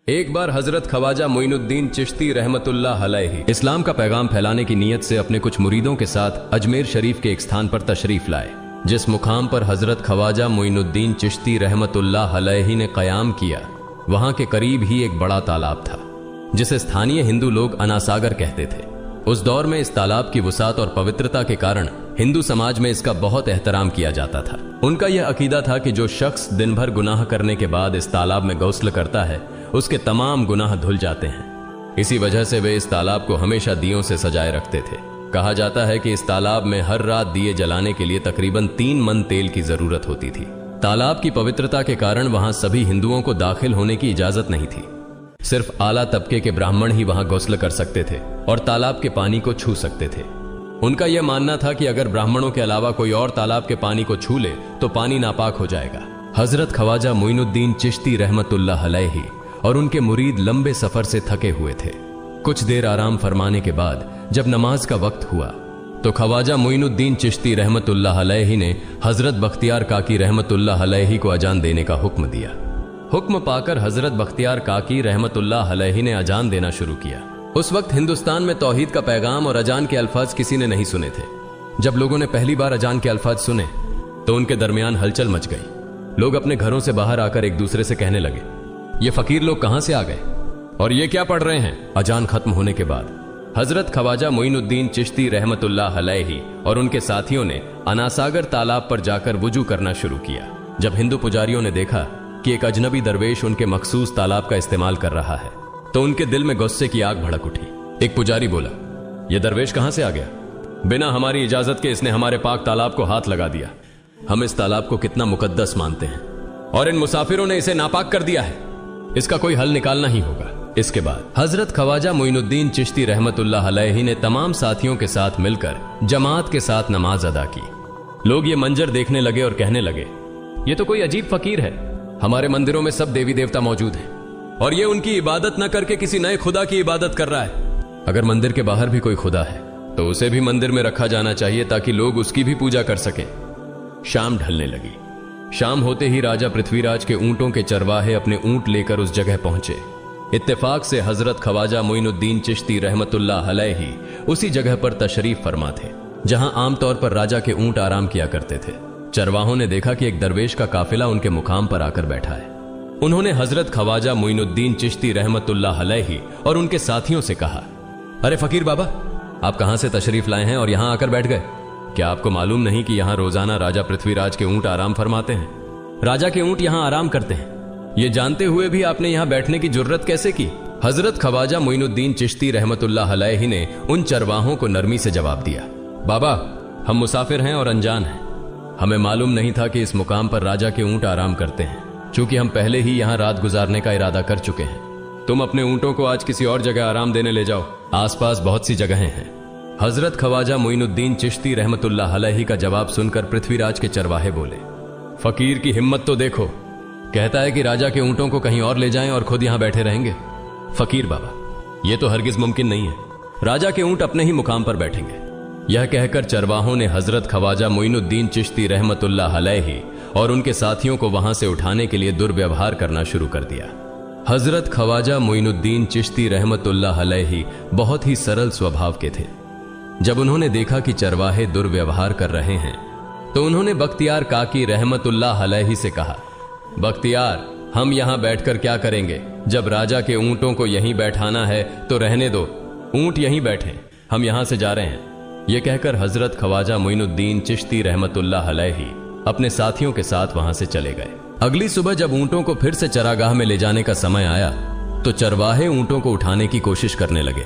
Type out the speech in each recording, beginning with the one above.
एक बार हजरत ख्वाजा मोइनुद्दीन चिश्ती रहमतुल्लाह अलैहि इस्लाम का पैगाम फैलाने की नीयत से अपने कुछ मुरीदों के साथ अजमेर शरीफ के एक स्थान पर तशरीफ लाए। जिस मुकाम पर हजरत ख्वाजा मोइनुद्दीन चिश्ती रहमतुल्लाह अलैहि ने कयाम किया, वहां के करीब ही एक बड़ा तालाब था जिसे स्थानीय हिंदू लोग अनासागर कहते थे। उस दौर में इस तालाब की वसात और पवित्रता के कारण हिंदू समाज में इसका बहुत एहतराम किया जाता था। उनका यह अकीदा था कि जो शख्स दिन भर गुनाह करने के बाद इस तालाब में गौस्ल करता है, उसके तमाम गुनाह धुल जाते हैं। इसी वजह से वे इस तालाब को हमेशा दियों से सजाए रखते थे। कहा जाता है कि इस तालाब में हर रात दिए जलाने के लिए तकरीबन 3 मन तेल की जरूरत होती थी। तालाब की पवित्रता के कारण वहां सभी हिंदुओं को दाखिल होने की इजाजत नहीं थी। सिर्फ आला तबके के ब्राह्मण ही वहां गौस्ल कर सकते थे और तालाब के पानी को छू सकते थे। उनका यह मानना था कि अगर ब्राह्मणों के अलावा कोई और तालाब के पानी को छू ले तो पानी नापाक हो जाएगा। हजरत ख्वाजा मोइनुद्दीन चिश्ती रहमतुल्लाह अलैहि और उनके मुरीद लंबे सफर से थके हुए थे। कुछ देर आराम फरमाने के बाद जब नमाज का वक्त हुआ तो ख्वाजा मोइनुद्दीन चिश्ती रहमतुल्लाह अलैहि ने हजरत बख्तियार काकी रहमतुल्लाह अलैहि को अजान देने का हुक्म दिया। हुक्म पाकर हजरत बख्तियार काकी रहमतुल्लाह अलैहि ने अजान देना शुरू किया। उस वक्त हिंदुस्तान में तौहीद का पैगाम और अजान के अल्फाज किसी ने नहीं सुने थे। जब लोगों ने पहली बार अजान के अल्फाज सुने तो उनके दरमियान हलचल मच गई। लोग अपने घरों से बाहर आकर एक दूसरे से कहने लगे, ये फकीर लोग कहां से आ गए और ये क्या पढ़ रहे हैं। अजान खत्म होने के बाद हजरत ख्वाजा मोइनुद्दीन चिश्ती रहमतुल्लाह अलैहि और उनके साथियों ने अनासागर तालाब पर जाकर वुजू करना शुरू किया। जब हिंदू पुजारियों ने देखा कि एक अजनबी दरवेश उनके मखसूस तालाब का इस्तेमाल कर रहा है तो उनके दिल में गुस्से की आग भड़क उठी। एक पुजारी बोला, यह दरवेश कहां से आ गया? बिना हमारी इजाजत के इसने हमारे पाक तालाब को हाथ लगा दिया। हम इस तालाब को कितना मुकद्दस मानते हैं और इन मुसाफिरों ने इसे नापाक कर दिया है। इसका कोई हल निकालना ही होगा। इसके बाद हजरत ख्वाजा मोइनुद्दीन चिश्ती रहमतुल्लाह अलैहि ने तमाम साथियों के साथ मिलकर जमात के साथ नमाज अदा की। लोग ये मंजर देखने लगे और कहने लगे, ये तो कोई अजीब फकीर है। हमारे मंदिरों में सब देवी देवता मौजूद हैं और ये उनकी इबादत न करके किसी नए खुदा की इबादत कर रहा है। अगर मंदिर के बाहर भी कोई खुदा है तो उसे भी मंदिर में रखा जाना चाहिए ताकि लोग उसकी भी पूजा कर सकें। शाम ढलने लगी। शाम होते ही राजा पृथ्वीराज के ऊंटों के चरवाहे अपने ऊंट लेकर उस जगह पहुंचे। इत्तेफाक से हजरत ख्वाजा मोइनुद्दीन चिश्ती रहमतुल्लाह अलैहि उसी जगह पर तशरीफ फरमा थे जहां आमतौर पर राजा के ऊंट आराम किया करते थे। चरवाहों ने देखा कि एक दरवेश का काफिला उनके मुकाम पर आकर बैठा है। उन्होंने हजरत ख्वाजा मोइनुद्दीन चिश्ती रहमतुल्लाह अलैहि और उनके साथियों से कहा, अरे फकीर बाबा, आप कहां से तशरीफ लाए हैं और यहां आकर बैठ गए? क्या आपको मालूम नहीं कि यहां रोजाना राजा पृथ्वीराज के ऊंट आराम फरमाते हैं? राजा के ऊंट यहां आराम करते हैं। ये जानते हुए भी आपने यहां बैठने की जुर्रत कैसे की? हजरत ख्वाजा मोइनुद्दीन चिश्ती रहमतुल्लाह अलैहि ने उन चरवाहों को नरमी से जवाब दिया, बाबा, हम मुसाफिर हैं और अनजान हैं। हमें मालूम नहीं था कि इस मुकाम पर राजा के ऊंट आराम करते हैं। चूंकि हम पहले ही यहां रात गुजारने का इरादा कर चुके हैं। तुम अपने ऊंटों को आज किसी और जगह आराम देने ले जाओ। आसपास बहुत सी जगहें हैं। हजरत ख्वाजा मोइनुद्दीन चिश्ती रहमतुल्लाह अलैहि का जवाब सुनकर पृथ्वीराज के चरवाहे बोले, फकीर की हिम्मत तो देखो, कहता है कि राजा के ऊंटों को कहीं और ले जाएं और खुद यहां बैठे रहेंगे। फकीर बाबा, यह तो हरगिज मुमकिन नहीं है। राजा के ऊंट अपने ही मुकाम पर बैठेंगे। यह कहकर चरवाहों ने हजरत ख्वाजा मोइनुद्दीन चिश्ती रहमतुल्लाह अलैहि और उनके साथियों को वहां से उठाने के लिए दुर्व्यवहार करना शुरू कर दिया। हजरत ख्वाजा मोइनुद्दीन चिश्ती रहमतुल्लाह अलैहि बहुत ही सरल स्वभाव के थे। जब उन्होंने देखा कि चरवाहे दुर्व्यवहार कर रहे हैं तो उन्होंने बख्तियार काकी रहमतुल्लाह अलैहि से कहा, बख्तियार, हम यहां बैठकर क्या करेंगे? जब राजा के ऊंटों को यहीं बैठाना है तो रहने दो, ऊंट यहीं बैठे, हम यहां से जा रहे हैं। यह कहकर हजरत ख्वाजा मोइनुद्दीन चिश्ती रहमतुल्लाह अलैहि अपने साथियों के साथ वहां से चले गए। अगली सुबह जब ऊंटों को फिर से चरागाह में ले जाने का समय आया तो चरवाहे ऊंटों को उठाने की कोशिश करने लगे,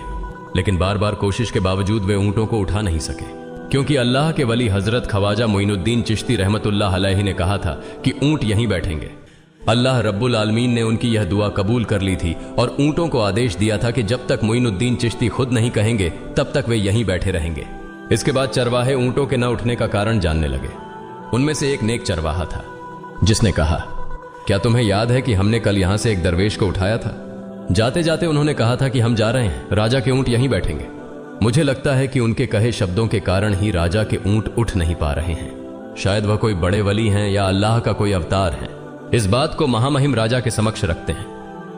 लेकिन बार बार कोशिश के बावजूद वे ऊंटों को उठा नहीं सके, क्योंकि अल्लाह के वली हजरत ख्वाजा मोइनुद्दीन चिश्ती रहमतुल्लाह अलैहि ने कहा था कि ऊंट यहीं बैठेंगे। अल्लाह रब्बुल आलमीन ने उनकी यह दुआ कबूल कर ली थी और ऊंटों को आदेश दिया था कि जब तक मोइनुद्दीन चिश्ती खुद नहीं कहेंगे तब तक वे यहीं बैठे रहेंगे। इसके बाद चरवाहे ऊंटों के न उठने का कारण जानने लगे। उनमें से एक नेक चरवाहा था जिसने कहा, क्या तुम्हें याद है कि हमने कल यहां से एक दरवेश को उठाया था? जाते जाते उन्होंने कहा था कि हम जा रहे हैं, राजा के ऊंट यहीं बैठेंगे। मुझे लगता है कि उनके कहे शब्दों के कारण ही राजा के ऊंट उठ नहीं पा रहे हैं। शायद वह कोई बड़े वली हैं या अल्लाह का कोई अवतार है। इस बात को महामहिम राजा के समक्ष रखते हैं।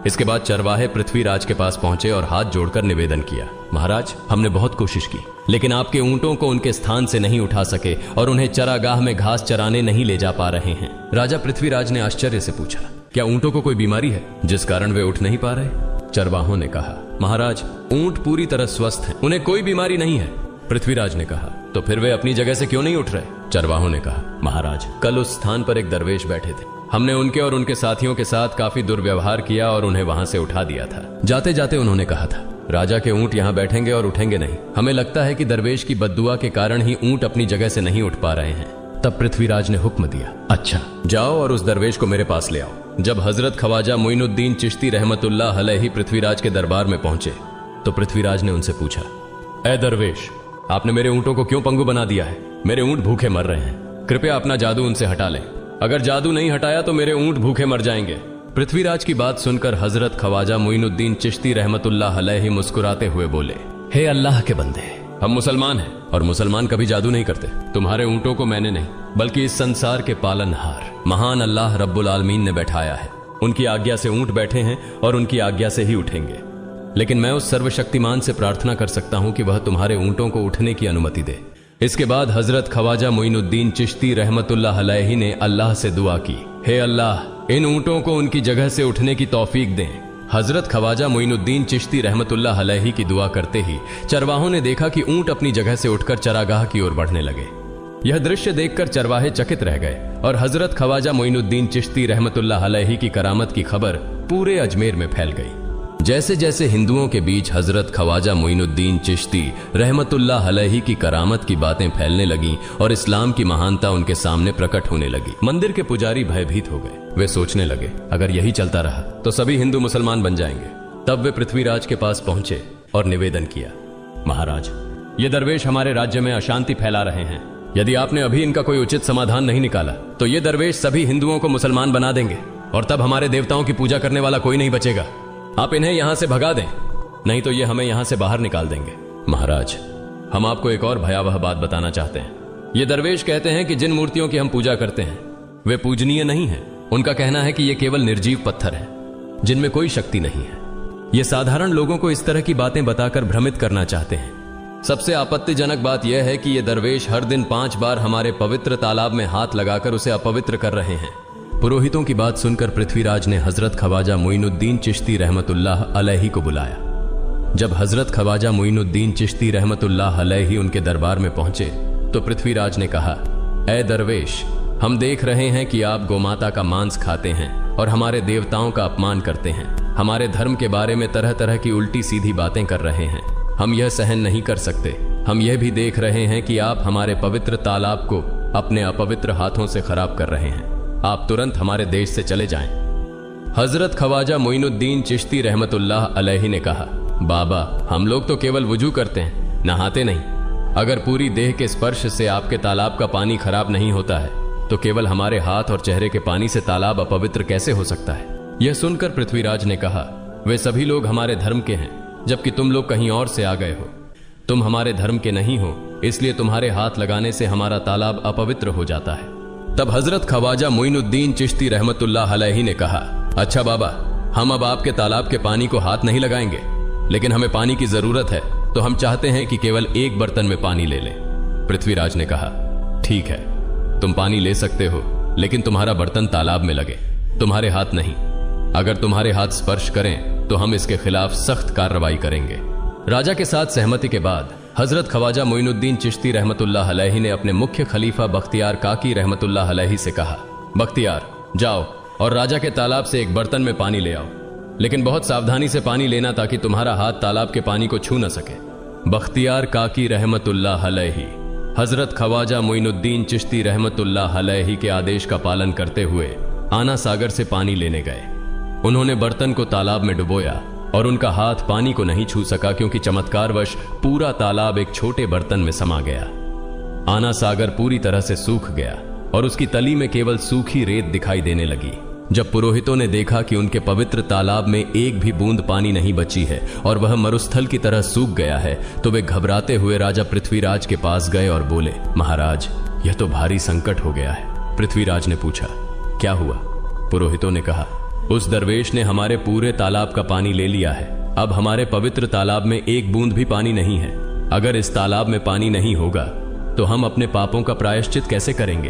इसके बाद चरवाहे पृथ्वीराज के पास पहुंचे और हाथ जोड़कर निवेदन किया, महाराज, हमने बहुत कोशिश की, लेकिन आपके ऊंटों को उनके स्थान से नहीं उठा सके और उन्हें चरागाह में घास चराने नहीं ले जा पा रहे हैं। राजा पृथ्वीराज ने आश्चर्य से पूछा, क्या ऊंटों को कोई बीमारी है जिस कारण वे उठ नहीं पा रहे? चरवाहों ने कहा, महाराज, ऊंट पूरी तरह स्वस्थ हैं, उन्हें कोई बीमारी नहीं है। पृथ्वीराज ने कहा, तो फिर वे अपनी जगह से क्यों नहीं उठ रहे? चरवाहों ने कहा, महाराज, कल उस स्थान पर एक दरवेश बैठे थे, हमने उनके और उनके साथियों के साथ काफी दुर्व्यवहार किया और उन्हें वहां से उठा दिया था। जाते जाते उन्होंने कहा था, राजा के ऊंट यहाँ बैठेंगे और उठेंगे नहीं। हमें लगता है कि दरवेश की बद्दुआ के कारण ही ऊंट अपनी जगह से नहीं उठ पा रहे हैं। तब पृथ्वीराज ने हुक्म दिया, अच्छा, जाओ और उस दरवेश को मेरे पास ले आओ। जब हजरत ख्वाजा मोइनुद्दीन चिश्ती रहमतुल्लाह अलैहि पृथ्वीराज के दरबार में पहुंचे तो पृथ्वीराज ने उनसे पूछा, ए दरवेश, आपने मेरे ऊंटों को क्यों पंगु बना दिया है? मेरे ऊंट भूखे मर रहे हैं, कृपया अपना जादू उनसे हटा लें। अगर जादू नहीं हटाया तो मेरे ऊंट भूखे मर जाएंगे। पृथ्वीराज की बात सुनकर हजरत ख्वाजा मोइनुद्दीन चिश्ती रहमतुल्लाह अलैहि मुस्कुराते हुए बोले, हे अल्लाह के बंदे, हम मुसलमान हैं और मुसलमान कभी जादू नहीं करते। तुम्हारे ऊंटों को मैंने नहीं बल्कि इस संसार के पालनहार महान अल्लाह रब्बुल आलमीन ने बैठाया है। उनकी आज्ञा से ऊंट बैठे हैं और उनकी आज्ञा से ही उठेंगे। लेकिन मैं उस सर्वशक्तिमान से प्रार्थना कर सकता हूं कि वह तुम्हारे ऊंटों को उठने की अनुमति दे। इसके बाद हजरत ख्वाजा मोइनुद्दीन चिश्ती रहमतुल्लाह अलैहि ने अल्लाह से दुआ की, हे अल्लाह, इन ऊंटों को उनकी जगह से उठने की तौफीक दें। हजरत ख्वाजा मोइनुद्दीन चिश्ती रहमतुल्लाह अलैहि की दुआ करते ही चरवाहों ने देखा कि ऊंट अपनी जगह से उठकर चरागाह की ओर बढ़ने लगे। यह दृश्य देखकर चरवाहे चकित रह गए और हजरत ख्वाजा मोइनुद्दीन चिश्ती रहमतुल्लाह अलैहि की करामत की खबर पूरे अजमेर में फैल गई। जैसे जैसे हिंदुओं के बीच हजरत ख्वाजा मोइनुद्दीन चिश्ती रहमतुल्लाह अलैहि की करामत की बातें फैलने लगीं और इस्लाम की महानता उनके सामने प्रकट होने लगी, मंदिर के पुजारी भयभीत हो गए। वे सोचने लगे, अगर यही चलता रहा तो सभी हिंदू मुसलमान बन जाएंगे। तब वे पृथ्वीराज के पास पहुंचे और निवेदन किया, महाराज, ये दरवेश हमारे राज्य में अशांति फैला रहे हैं। यदि आपने अभी इनका कोई उचित समाधान नहीं निकाला तो ये दरवेश सभी हिंदुओं को मुसलमान बना देंगे और तब हमारे देवताओं की पूजा करने वाला कोई नहीं बचेगा। आप इन्हें यहां से भगा दें, नहीं तो ये हमें यहां से बाहर निकाल देंगे। महाराज, हम आपको एक और भयावह बात बताना चाहते हैं। ये दरवेश कहते हैं कि जिन मूर्तियों की हम पूजा करते हैं वे पूजनीय नहीं है। उनका कहना है कि ये केवल निर्जीव पत्थर है जिनमें कोई शक्ति नहीं है। ये साधारण लोगों को इस तरह की बातें बताकर भ्रमित करना चाहते हैं। सबसे आपत्तिजनक बात यह है कि ये दरवेश हर दिन 5 बार हमारे पवित्र तालाब में हाथ लगाकर उसे अपवित्र कर रहे हैं। पुरोहितों की बात सुनकर पृथ्वीराज ने हजरत ख्वाजा मोइनुद्दीन चिश्ती रहमतुल्लाह अलैहि को बुलाया। जब हजरत ख्वाजा मोइनुद्दीन चिश्ती रहमतुल्लाह अलैहि उनके दरबार में पहुंचे तो पृथ्वीराज ने कहा, ए दरवेश, हम देख रहे हैं कि आप गोमाता का मांस खाते हैं और हमारे देवताओं का अपमान करते हैं। हमारे धर्म के बारे में तरह तरह की उल्टी सीधी बातें कर रहे हैं। हम यह सहन नहीं कर सकते। हम यह भी देख रहे हैं कि आप हमारे पवित्र तालाब को अपने अपवित्र हाथों से खराब कर रहे हैं। आप तुरंत हमारे देश से चले जाएं। हजरत ख्वाजा मोइनुद्दीन चिश्ती रहमतुल्लाह अलैहि ने कहा, बाबा, हम लोग तो केवल वुजू करते हैं, नहाते नहीं। अगर पूरी देह के स्पर्श से आपके तालाब का पानी खराब नहीं होता है तो केवल हमारे हाथ और चेहरे के पानी से तालाब अपवित्र कैसे हो सकता है? यह सुनकर पृथ्वीराज ने कहा, वे सभी लोग हमारे धर्म के हैं जबकि तुम लोग कहीं और से आ गए हो। तुम हमारे धर्म के नहीं हो, इसलिए तुम्हारे हाथ लगाने से हमारा तालाब अपवित्र हो जाता है। तब हजरत ख्वाजा मोइनुद्दीन चिश्ती रहमतुल्लाह अलैहि ने कहा, अच्छा बाबा, हम अब आपके तालाब के पानी को हाथ नहीं लगाएंगे, लेकिन हमें पानी की जरूरत है तो हम चाहते हैं कि केवल एक बर्तन में पानी ले लें। पृथ्वीराज ने कहा, ठीक है, तुम पानी ले सकते हो, लेकिन तुम्हारा बर्तन तालाब में लगे, तुम्हारे हाथ नहीं। अगर तुम्हारे हाथ स्पर्श करें तो हम इसके खिलाफ सख्त कार्रवाई करेंगे। राजा के साथ सहमति के बाद हजरत ख्वाजा मोइनुद्दीन चिश्ती रहमतुल्लाह अलैहि ने अपने मुख्य खलीफा बख्तियार काकी रहमतुल्लाह अलैहि से कहा, बख्तियार, जाओ और राजा के तालाब से एक बर्तन में पानी ले आओ, लेकिन बहुत सावधानी से पानी लेना ताकि तुम्हारा हाथ तालाब के पानी को छू न सके। बख्तियार काकी रहमतुल्लाह अलैहि हजरत ख्वाजा मोइनुद्दीन चिश्ती रहमतुल्लाह अलैहि के आदेश का पालन करते हुए आना सागर से पानी लेने गए। उन्होंने बर्तन को तालाब में डुबोया और उनका हाथ पानी को नहीं छू सका क्योंकि चमत्कारवश पूरा तालाब एक छोटे बर्तन में समा गया। आना सागर पूरी तरह से सूख गया और उसकी तली में केवल सूखी रेत दिखाई देने लगी। जब पुरोहितों ने देखा कि उनके पवित्र तालाब में एक भी बूंद पानी नहीं बची है और वह मरुस्थल की तरह सूख गया है तो वे घबराते हुए राजा पृथ्वीराज के पास गए और बोले, महाराज, यह तो भारी संकट हो गया है। पृथ्वीराज ने पूछा, क्या हुआ? पुरोहितों ने कहा, उस दरवेश ने हमारे पूरे तालाब का पानी ले लिया है। अब हमारे पवित्र तालाब में एक बूंद भी पानी नहीं है। अगर इस तालाब में पानी नहीं होगा तो हम अपने पापों का प्रायश्चित कैसे करेंगे?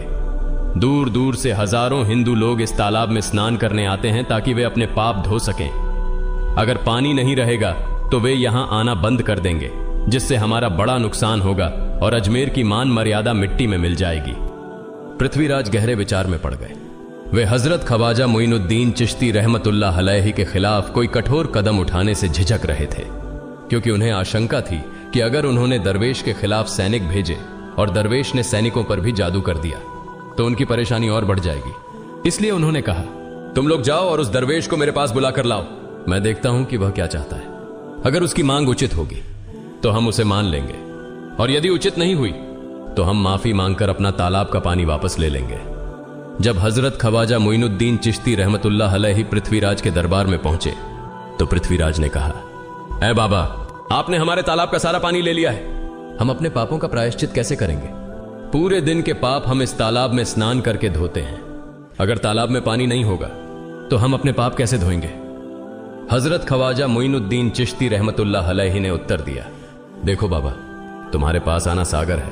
दूर दूर से हजारों हिंदू लोग इस तालाब में स्नान करने आते हैं ताकि वे अपने पाप धो सकें। अगर पानी नहीं रहेगा तो वे यहां आना बंद कर देंगे, जिससे हमारा बड़ा नुकसान होगा और अजमेर की मान मर्यादा मिट्टी में मिल जाएगी। पृथ्वीराज गहरे विचार में पड़ गए। वे हजरत ख्वाजा मोइनुद्दीन चिश्ती रहमतुल्लाह अलैहि के खिलाफ कोई कठोर कदम उठाने से झिझक रहे थे, क्योंकि उन्हें आशंका थी कि अगर उन्होंने दरवेश के खिलाफ सैनिक भेजे और दरवेश ने सैनिकों पर भी जादू कर दिया तो उनकी परेशानी और बढ़ जाएगी। इसलिए उन्होंने कहा, तुम लोग जाओ और उस दरवेश को मेरे पास बुला कर लाओ। मैं देखता हूं कि वह क्या चाहता है। अगर उसकी मांग उचित होगी तो हम उसे मान लेंगे, और यदि उचित नहीं हुई तो हम माफी मांगकर अपना तालाब का पानी वापस ले लेंगे। जब हजरत ख्वाजा मोइनुद्दीन चिश्ती रहमतुल्लाह अलैहि पृथ्वीराज के दरबार में पहुंचे तो पृथ्वीराज ने कहा, ऐ बाबा, आपने हमारे तालाब का सारा पानी ले लिया है। हम अपने पापों का प्रायश्चित कैसे करेंगे? पूरे दिन के पाप हम इस तालाब में स्नान करके धोते हैं। अगर तालाब में पानी नहीं होगा तो हम अपने पाप कैसे धोएंगे? हजरत ख्वाजा मोइनुद्दीन चिश्ती रहमतुल्लाह अलैहि ने उत्तर दिया, देखो बाबा, तुम्हारे पास आना सागर है,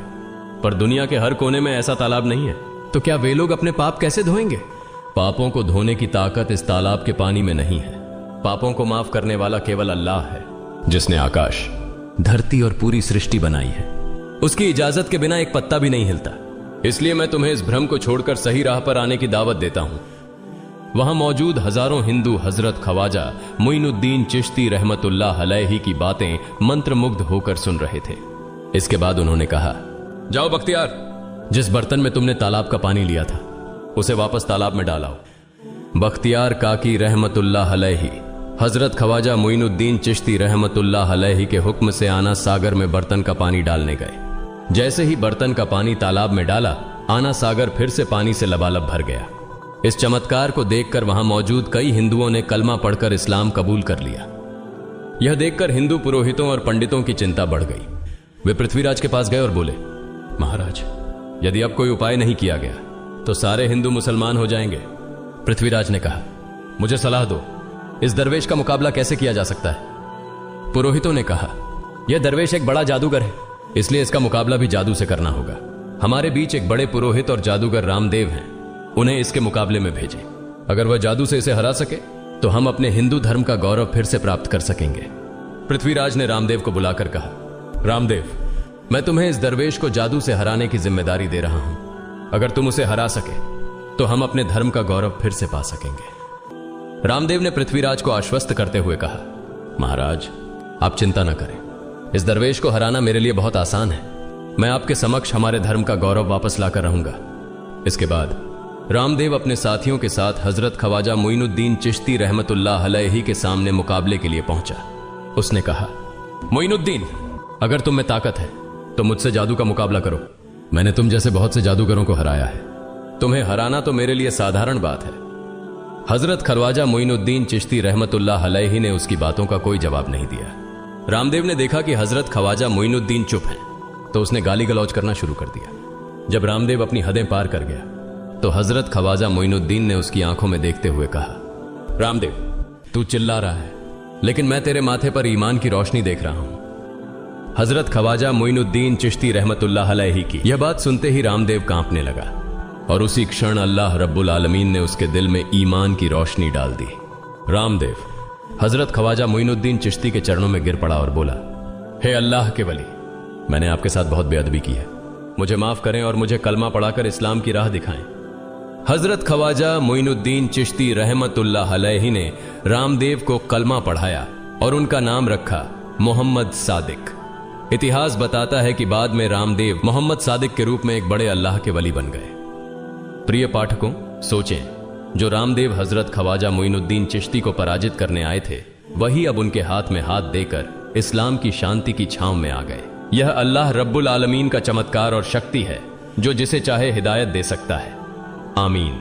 पर दुनिया के हर कोने में ऐसा तालाब नहीं है, तो क्या वे लोग अपने पाप कैसे धोएंगे? पापों को धोने की ताकत इस तालाब के पानी में नहीं है। पापों को माफ करने वाला केवल अल्लाह है, जिसने आकाश, धरती और पूरी सृष्टि बनाई है। उसकी इजाजत के बिना एक पत्ता भी नहीं हिलता। इसलिए मैं तुम्हें इस भ्रम को छोड़कर सही राह पर आने की दावत देता हूं। वहां मौजूद हजारों हिंदू हजरत ख्वाजा मोइनुद्दीन चिश्ती रहमतुल्लाह अलैहि की बातें मंत्रमुग्ध होकर सुन रहे थे। इसके बाद उन्होंने कहा, जाओ बख्तियार, जिस बर्तन में तुमने तालाब का पानी लिया था उसे वापस तालाब में डालाओ। बख्तियार काकी रहमतुल्लाह अलैहि हजरत ख्वाजा मोइनुद्दीन चिश्ती रहमतुल्लाह अलैहि के हुक्म से आना सागर में बर्तन का पानी डालने गए। जैसे ही बर्तन का पानी तालाब में डाला, आना सागर फिर से पानी से लबालब भर गया। इस चमत्कार को देखकर वहां मौजूद कई हिंदुओं ने कलमा पढ़कर इस्लाम कबूल कर लिया। यह देखकर हिंदू पुरोहितों और पंडितों की चिंता बढ़ गई। वे पृथ्वीराज के पास गए और बोले, महाराज, यदि अब कोई उपाय नहीं किया गया तो सारे हिंदू मुसलमान हो जाएंगे। पृथ्वीराज ने कहा, मुझे सलाह दो, इस दरवेश का मुकाबला कैसे किया जा सकता है? पुरोहितों ने कहा, यह दरवेश एक बड़ा जादूगर है, इसलिए इसका मुकाबला भी जादू से करना होगा। हमारे बीच एक बड़े पुरोहित और जादूगर रामदेव हैं, उन्हें इसके मुकाबले में भेजें। अगर वह जादू से इसे हरा सके तो हम अपने हिंदू धर्म का गौरव फिर से प्राप्त कर सकेंगे। पृथ्वीराज ने रामदेव को बुलाकर कहा, रामदेव, मैं तुम्हें इस दरवेश को जादू से हराने की जिम्मेदारी दे रहा हूं। अगर तुम उसे हरा सके तो हम अपने धर्म का गौरव फिर से पा सकेंगे। रामदेव ने पृथ्वीराज को आश्वस्त करते हुए कहा, महाराज, आप चिंता न करें, इस दरवेश को हराना मेरे लिए बहुत आसान है। मैं आपके समक्ष हमारे धर्म का गौरव वापस लाकर रहूंगा। इसके बाद रामदेव अपने साथियों के साथ हजरत ख्वाजा मोइनुद्दीन चिश्ती रहमतुल्लाह अलैहि के सामने मुकाबले के लिए पहुंचा। उसने कहा, मोइनुद्दीन, अगर तुम में ताकत है तो मुझसे जादू का मुकाबला करो। मैंने तुम जैसे बहुत से जादूगरों को हराया है, तुम्हें हराना तो मेरे लिए साधारण बात है। हजरत ख्वाजा मोइनुद्दीन चिश्ती रहमतुल्लाह अलैहि ने उसकी बातों का कोई जवाब नहीं दिया। रामदेव ने देखा कि हजरत ख्वाजा मोइनुद्दीन चुप हैं, तो उसने गाली गलौज करना शुरू कर दिया। जब रामदेव अपनी हदें पार कर गया तो हजरत ख्वाजा मोइनुद्दीन ने उसकी आंखों में देखते हुए कहा, रामदेव, तू चिल्ला रहा है, लेकिन मैं तेरे माथे पर ईमान की रोशनी देख रहा हूं। हजरत ख्वाजा मोइनुद्दीन चिश्ती रहमतुल्लाह अलैहि की यह बात सुनते ही रामदेव कांपने लगा, और उसी क्षण अल्लाह रब्बुल आलमीन ने उसके दिल में ईमान की रोशनी डाल दी। रामदेव हजरत ख्वाजा मोइनुद्दीन चिश्ती के चरणों में गिर पड़ा और बोला, हे अल्लाह के वली, मैंने आपके साथ बहुत बेअदबी की है, मुझे माफ करें और मुझे कलमा पढ़ाकर इस्लाम की राह दिखाएं। हजरत ख्वाजा मोइनुद्दीन चिश्ती रहमतुल्लाह अलैहि ने रामदेव को कलमा पढ़ाया और उनका नाम रखा मोहम्मद सादिक। इतिहास बताता है कि बाद में रामदेव मोहम्मद सादिक के रूप में एक बड़े अल्लाह के वली बन गए। प्रिय पाठकों, सोचें, जो रामदेव हजरत ख्वाजा मोइनुद्दीन चिश्ती को पराजित करने आए थे, वही अब उनके हाथ में हाथ देकर इस्लाम की शांति की छांव में आ गए। यह अल्लाह रब्बुल आलमीन का चमत्कार और शक्ति है, जो जिसे चाहे हिदायत दे सकता है। आमीन।